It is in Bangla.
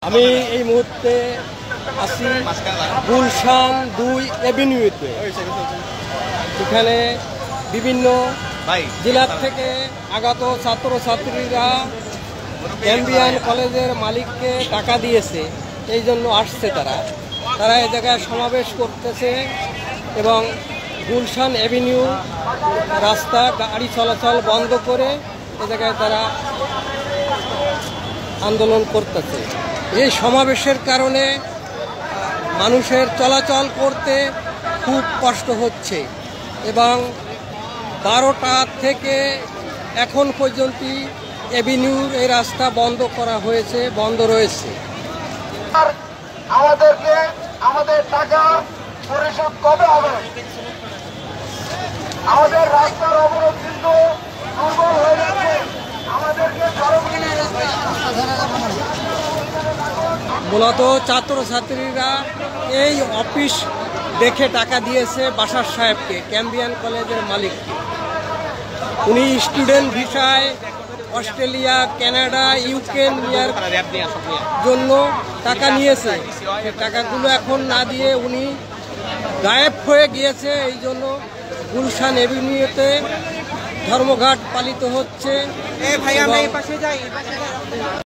আমি এই মুহূর্তে আছি গুলশান 2 এভিনিউতে। এখানে বিভিন্ন জেলার থেকে আগত ছাত্রছাত্রীরা ক্যাম্বিয়ান কলেজের মালিককে টাকা দিয়েছে, এই জন্য আসছে। তারা এই জায়গায় সমাবেশ করতেছে এবং গুলশান এভিনিউ রাস্তা গাড়ি চলাচল বন্ধ করে এ জায়গায় তারা আন্দোলন করতেছে। এই সমাবেশের কারণে মানুষের চলাচল করতে খুব কষ্ট হচ্ছে এবং 12টা থেকে এখন পর্যন্ত এভিনিউর এই রাস্তা বন্ধ করা হয়েছে, বন্ধ রয়েছে। আমাদেরকে আমাদের টাকা পরিশোধ কবে হবে? আমাদের রাস্তার অবরোধ কিন্তু দুর্বল হয়ে যাচ্ছে। আমাদেরকে মূলত ছাত্রছাত্রীরা এই অফিস দেখে টাকা দিয়েছে বাশার সাহেবকে, ক্যাম্বিয়ান কলেজের মালিককে। উনি স্টুডেন্ট ভিসায় অস্ট্রেলিয়া, কানাডা, ইউকে নেওয়ার জন্য টাকা নিয়েছে। সে টাকাগুলো এখন না দিয়ে উনি গায়েব হয়ে গিয়েছে। এই জন্য গুলশান এভিনিউতে ধর্মঘট পালিত হচ্ছে।